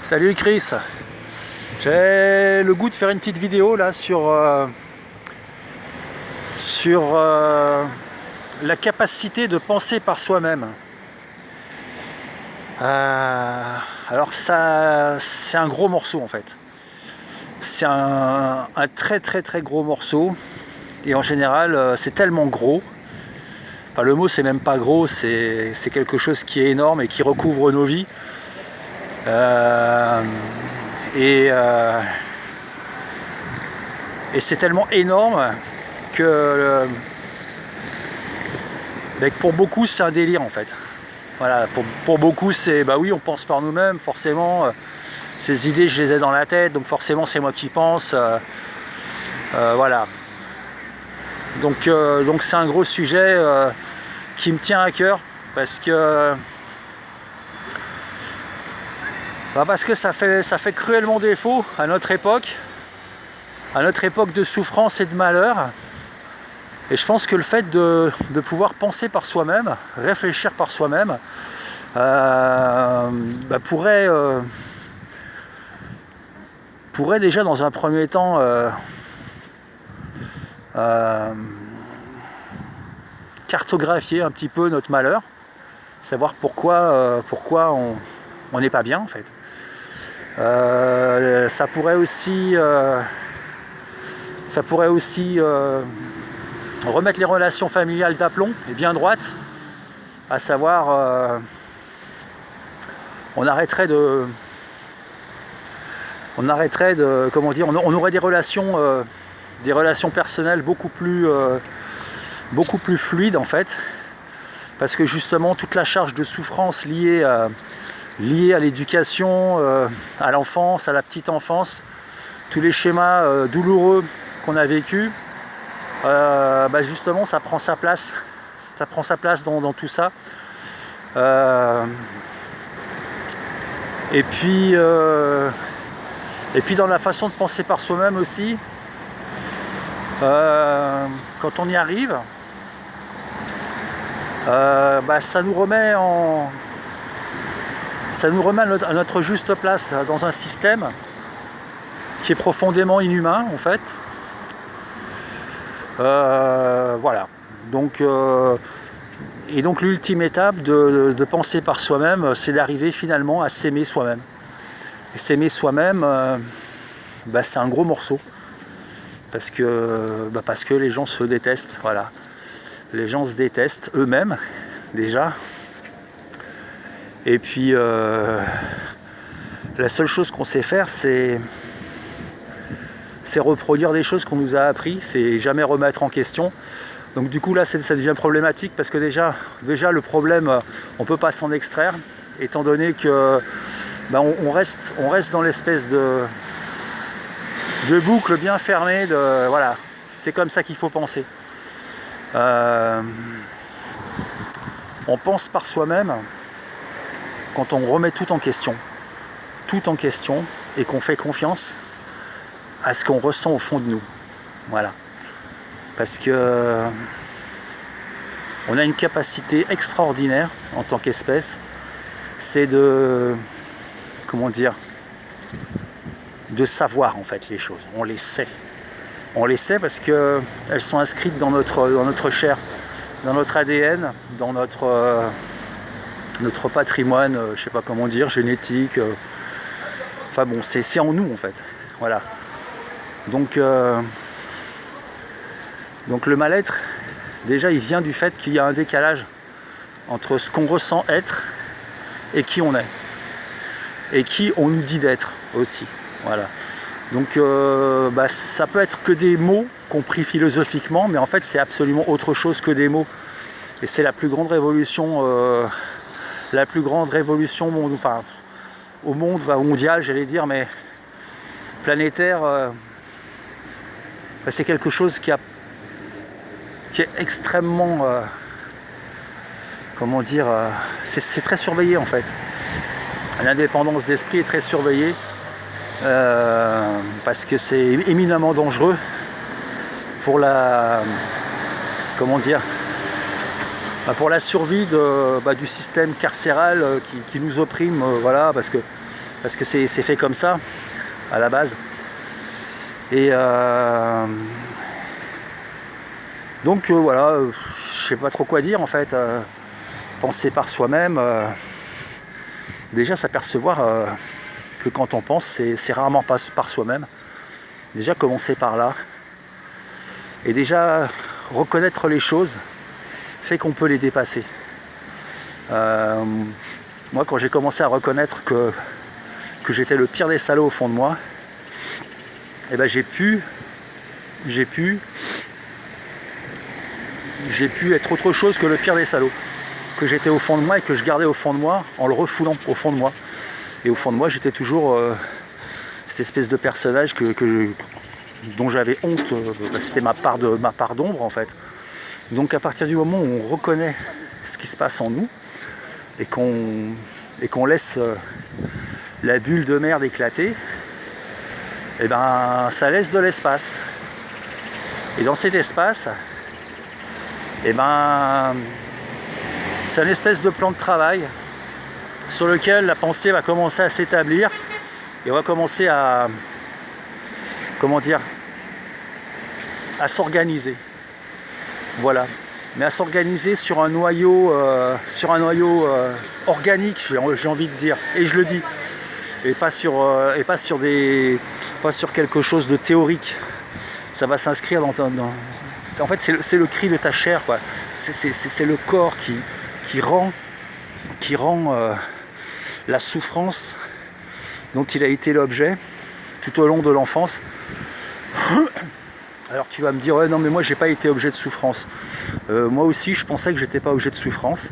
Salut Chris, j'ai le goût de faire une petite vidéo là sur la capacité de penser par soi-même. Alors ça, c'est un gros morceau en fait. C'est un très très très gros morceau et en général c'est tellement gros. Enfin, le mot c'est même pas gros, c'est quelque chose qui est énorme et qui recouvre nos vies. Et c'est tellement énorme que pour beaucoup c'est un délire en fait. Voilà, pour beaucoup c'est bah oui on pense par nous-mêmes, forcément ces idées je les ai dans la tête, donc forcément c'est moi qui pense. Voilà. Donc c'est un gros sujet qui me tient à cœur parce que ça fait cruellement défaut à notre époque de souffrance et de malheur. Et je pense que le fait de pouvoir penser par soi-même, réfléchir par soi-même, pourrait déjà dans un premier temps cartographier un petit peu notre malheur, savoir pourquoi on n'est pas bien en fait. Ça pourrait aussi remettre les relations familiales d'aplomb et bien droites, à savoir on arrêterait de comment dire, on aurait des relations personnelles beaucoup plus fluides en fait, parce que justement toute la charge de souffrance liée à l'éducation, à l'enfance, à la petite enfance, tous les schémas douloureux qu'on a vécu, justement ça prend sa place dans tout ça. Et puis dans la façon de penser par soi-même aussi, quand on y arrive, ça nous remet à notre juste place dans un système qui est profondément inhumain en fait. Voilà. Donc l'ultime étape de penser par soi-même, c'est d'arriver finalement à s'aimer soi-même. Et s'aimer soi-même, c'est un gros morceau. Parce que les gens se détestent, voilà. Les gens se détestent eux-mêmes, déjà. Et puis, la seule chose qu'on sait faire, c'est reproduire des choses qu'on nous a appris, c'est jamais remettre en question. Donc du coup là ça devient problématique parce que déjà le problème on peut pas s'en extraire étant donné que on reste dans l'espèce de boucle bien fermée de voilà, c'est comme ça qu'il faut penser. On pense par soi-même quand on remet tout en question et qu'on fait confiance à ce qu'on ressent au fond de nous. Voilà. Parce que on a une capacité extraordinaire en tant qu'espèce, c'est de savoir en fait les choses. On les sait parce que elles sont inscrites dans notre chair, dans notre ADN, dans notre patrimoine, je sais pas comment dire, génétique. Enfin bon, c'est en nous en fait. Voilà. Donc le mal-être, déjà il vient du fait qu'il y a un décalage entre ce qu'on ressent être et qui on est. Et qui on nous dit d'être aussi. Voilà. Donc ça peut être que des mots compris philosophiquement, mais en fait c'est absolument autre chose que des mots. Et c'est la plus grande révolution au monde, mondial j'allais dire, mais planétaire. C'est quelque chose qui est extrêmement c'est très surveillé en fait. L'indépendance d'esprit est très surveillée parce que c'est éminemment dangereux pour la survie du système carcéral qui nous opprime, voilà, parce que parce que c'est fait comme ça à la base. Et donc voilà, je sais pas trop quoi dire en fait. Penser par soi-même, déjà s'apercevoir que quand on pense, c'est rarement par soi-même. Déjà commencer par là. Et déjà reconnaître les choses fait qu'on peut les dépasser. Moi, quand j'ai commencé à reconnaître que j'étais le pire des salauds au fond de moi, et ben j'ai pu être autre chose que le pire des salauds que j'étais au fond de moi et que je gardais au fond de moi en le refoulant au fond de moi. Et au fond de moi, j'étais toujours cette espèce de personnage dont j'avais honte. C'était ma part d'ombre en fait. Donc à partir du moment où on reconnaît ce qui se passe en nous et qu'on laisse la bulle de merde éclater, et ben ça laisse de l'espace. Et dans cet espace, et ben c'est une espèce de plan de travail sur lequel la pensée va commencer à s'établir et on va commencer à s'organiser. Voilà. Mais à s'organiser sur un noyau organique, j'ai envie de dire, et je le dis, et pas sur quelque chose de théorique. Ça va s'inscrire en fait, c'est le cri de ta chair, quoi. C'est le corps qui rend la souffrance dont il a été l'objet tout au long de l'enfance. Alors tu vas me dire, ouais, non mais moi j'ai pas été objet de souffrance. Moi aussi je pensais que j'étais pas objet de souffrance.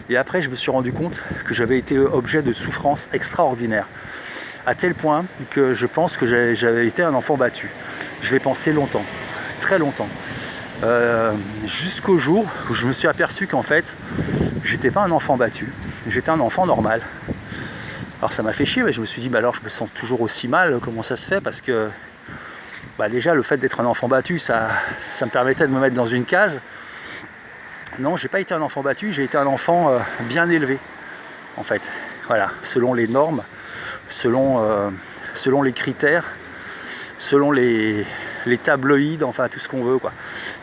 Et après je me suis rendu compte que j'avais été objet de souffrance extraordinaire. À tel point que je pense que j'avais été un enfant battu. Je l'ai pensé longtemps, très longtemps. Jusqu'au jour où je me suis aperçu qu'en fait j'étais pas un enfant battu, j'étais un enfant normal. Alors ça m'a fait chier, mais je me suis dit, bah alors je me sens toujours aussi mal, comment ça se fait? Parce que déjà le fait d'être un enfant battu, ça me permettait de me mettre dans une case. Non, j'ai pas été un enfant battu, j'ai été un enfant bien élevé, en fait. Voilà, selon les normes, selon les critères, selon les tabloïds, enfin tout ce qu'on veut, quoi.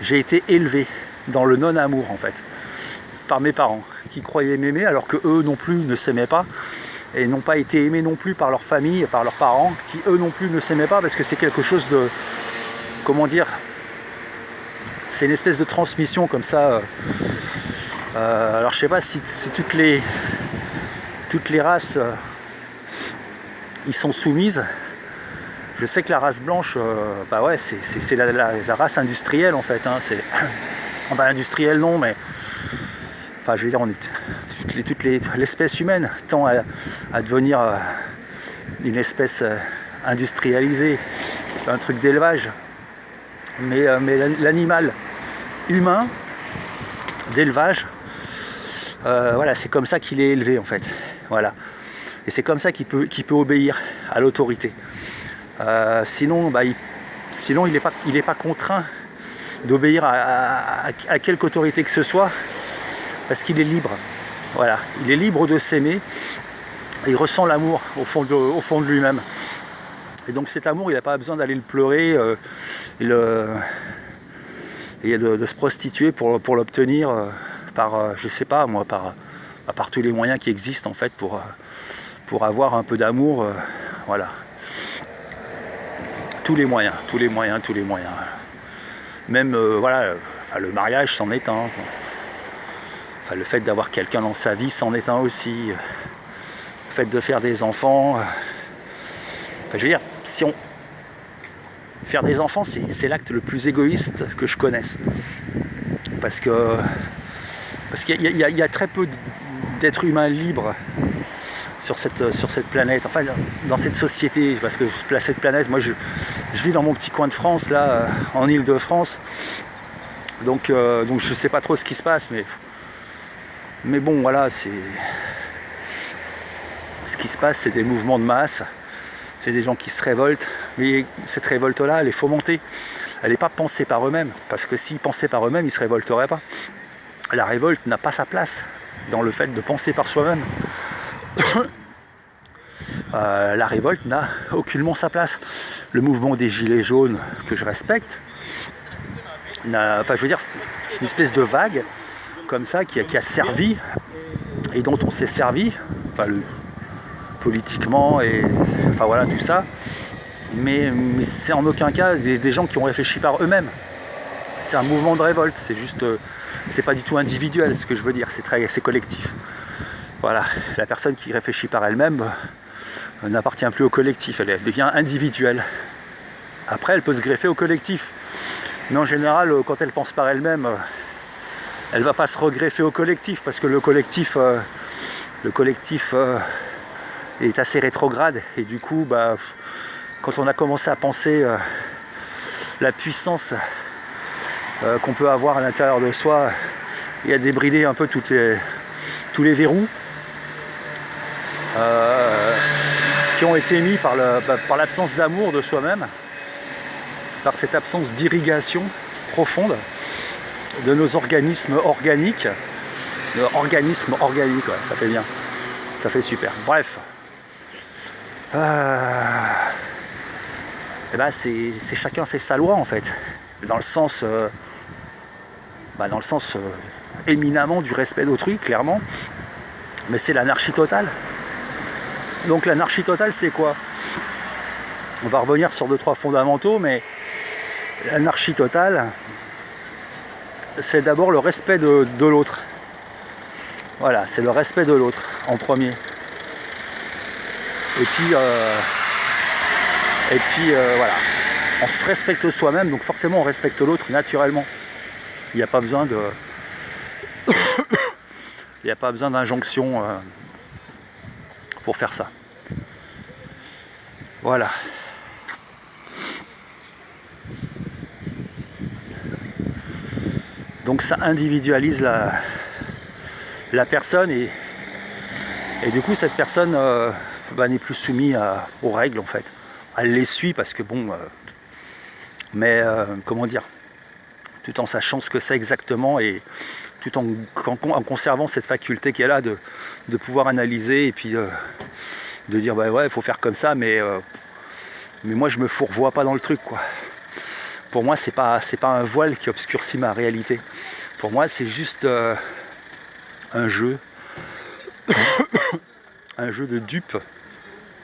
J'ai été élevé dans le non-amour, en fait, par mes parents, qui croyaient m'aimer alors que eux non plus ne s'aimaient pas. Et n'ont pas été aimés non plus par leur famille, par leurs parents, qui eux non plus ne s'aimaient pas, parce que c'est quelque chose de, comment dire, c'est une espèce de transmission comme ça. Alors je sais pas si toutes les races y sont soumises. Je sais que la race blanche, c'est la race industrielle en fait. Hein, enfin industrielle non, mais enfin je veux dire, l'espèce humaine tend à devenir une espèce industrialisée, un truc d'élevage. Mais l'animal humain d'élevage, voilà, c'est comme ça qu'il est élevé en fait. Voilà. Et c'est comme ça qu'il peut obéir à l'autorité. Sinon il n'est pas contraint d'obéir à quelque autorité que ce soit, parce qu'il est libre. Voilà, il est libre de s'aimer, et il ressent l'amour au fond de lui-même. Et donc cet amour, il n'a pas besoin d'aller le pleurer et de se prostituer pour l'obtenir par, je sais pas moi, par tous les moyens qui existent en fait pour avoir un peu d'amour. Voilà. Tous les moyens. Même voilà, le mariage c'en est un. Enfin, le fait d'avoir quelqu'un dans sa vie c'en est un aussi. Le fait de faire des enfants. Je veux dire, faire des enfants, c'est l'acte le plus égoïste que je connaisse. Parce qu'il y a très peu d'êtres humains libres sur cette planète, enfin dans cette société, parce que cette planète, moi je vis dans mon petit coin de France, là, en Île-de-France, donc je sais pas trop ce qui se passe, mais bon, voilà, ce qui se passe, c'est des mouvements de masse, c'est des gens qui se révoltent, mais cette révolte-là, elle est fomentée, elle n'est pas pensée par eux-mêmes, parce que s'ils pensaient par eux-mêmes, ils ne se révolteraient pas. La révolte n'a pas sa place dans le fait de penser par soi-même. la révolte n'a aucunement sa place. Le mouvement des Gilets jaunes, que je respecte, enfin je veux dire, c'est une espèce de vague comme ça qui a servi et dont on s'est servi, enfin, politiquement et enfin voilà tout ça, mais c'est en aucun cas des gens qui ont réfléchi par eux-mêmes. C'est un mouvement de révolte, c'est juste, c'est pas du tout individuel ce que je veux dire, c'est collectif. Voilà, la personne qui réfléchit par elle-même n'appartient plus au collectif, elle devient individuelle. Après, elle peut se greffer au collectif, mais en général, quand elle pense par elle-même, elle va pas se regreffer au collectif, parce que le collectif est assez rétrograde, et du coup, quand on a commencé à penser la puissance qu'on peut avoir à l'intérieur de soi, et à débrider un peu tous les verrous qui ont été mis par l'absence d'amour de soi-même, par cette absence d'irrigation profonde de nos organismes organiques. Organisme organique, ouais, ça fait bien, ça fait super. Bref, c'est chacun fait sa loi en fait, dans le sens, éminemment du respect d'autrui, clairement, mais c'est l'anarchie totale. Donc l'anarchie totale, c'est quoi? On va revenir sur 2-3 fondamentaux, mais l'anarchie totale, c'est d'abord le respect de l'autre. Voilà, c'est le respect de l'autre en premier. Et puis voilà, on se respecte soi-même, donc forcément on respecte l'autre naturellement. Il n'y a pas besoin d'injonction pour faire ça. Voilà. Donc ça individualise la personne et du coup cette personne n'est plus soumise aux règles en fait. Elle les suit parce que comment dire, tout en sachant ce que c'est exactement et tout en conservant cette faculté qu'elle a de pouvoir analyser et puis de dire ouais il faut faire comme ça, mais moi je me fourvoie pas dans le truc quoi. Pour moi c'est pas un voile qui obscurcit ma réalité. Pour moi c'est juste un jeu de dupe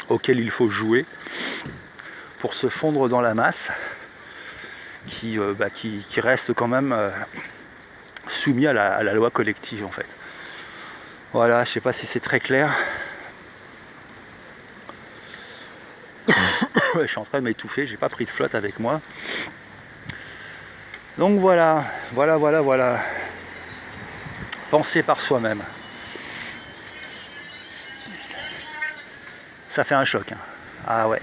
auquel il faut jouer pour se fondre dans la masse qui reste quand même soumis à la loi collective en fait. Voilà, je sais pas si c'est très clair. Je suis en train de m'étouffer, j'ai pas pris de flotte avec moi. Donc voilà. Penser par soi-même. Ça fait un choc. Hein. Ah ouais.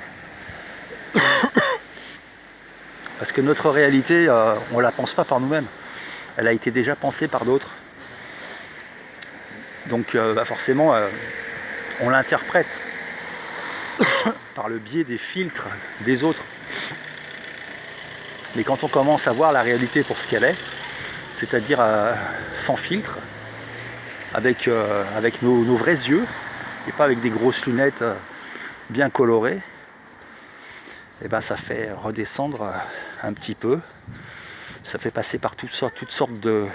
Parce que notre réalité, on la pense pas par nous-mêmes. Elle a été déjà pensée par d'autres. Donc forcément, on l'interprète par le biais des filtres des autres. Mais quand on commence à voir la réalité pour ce qu'elle est, c'est-à-dire sans filtre, avec nos vrais yeux, et pas avec des grosses lunettes bien colorées, et ça fait redescendre un petit peu. Ça fait passer par toutes sortes de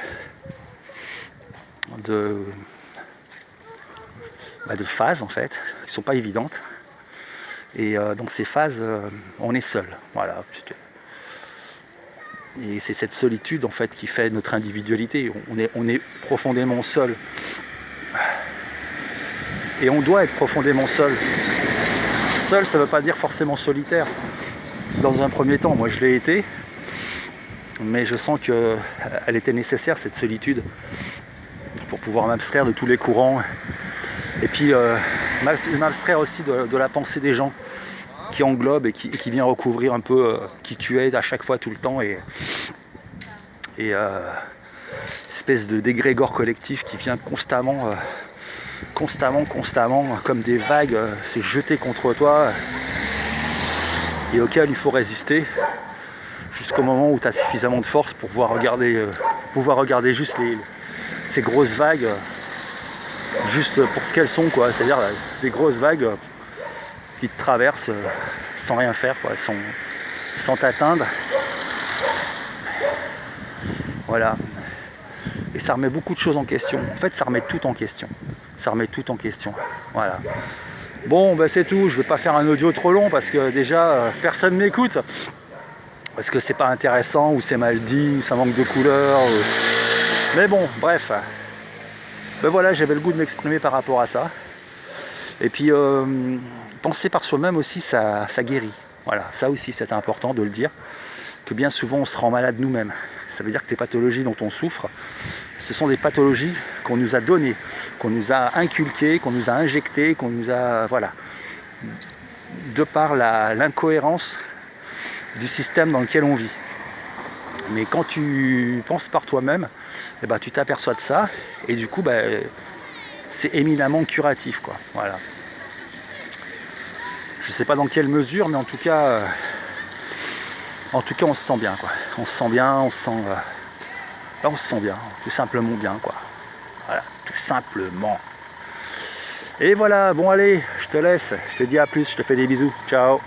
phases en fait, qui sont pas évidentes. Et dans ces phases, on est seul. Voilà. Et c'est cette solitude en fait qui fait notre individualité. On est profondément seul. Et on doit être profondément seul. Seul, ça ne veut pas dire forcément solitaire. Dans un premier temps, moi je l'ai été. Mais je sens qu'elle était nécessaire, cette solitude, pour pouvoir m'abstraire de tous les courants. Et puis m'abstraire aussi de la pensée des gens qui englobe et qui vient recouvrir un peu qui tu es à chaque fois, tout le temps. Et espèce de dégrégore collectif qui vient constamment, comme des vagues, se jeter contre toi et auquel il faut résister jusqu'au moment où tu as suffisamment de force pour pouvoir regarder juste ces grosses vagues juste pour ce qu'elles sont, quoi. C'est-à-dire des grosses vagues qui te traversent sans rien faire, quoi, sans t'atteindre. Voilà. Et ça remet beaucoup de choses en question. En fait, ça remet tout en question. Ça remet tout en question. Voilà. Bon, ben c'est tout. Je vais pas faire un audio trop long parce que déjà, personne m'écoute. Parce que c'est pas intéressant, ou c'est mal dit, ou ça manque de couleur. Mais bon, bref. Ben voilà, j'avais le goût de m'exprimer par rapport à ça. Et puis, penser par soi-même aussi, ça guérit. Voilà, ça aussi, c'est important de le dire. Que bien souvent, on se rend malade nous-mêmes. Ça veut dire que les pathologies dont on souffre, ce sont des pathologies qu'on nous a données, qu'on nous a inculquées, qu'on nous a injectées, qu'on nous a... Voilà. De par l'incohérence du système dans lequel on vit. Mais quand tu penses par toi-même, eh ben, tu t'aperçois de ça, et du coup, ben, c'est éminemment curatif, quoi. Voilà. Je ne sais pas dans quelle mesure, mais en tout cas, on se sent bien, quoi. On se sent bien, on se sent bien, tout simplement bien, quoi. Voilà, tout simplement. Et voilà, bon allez, je te laisse, je te dis à plus, je te fais des bisous, ciao.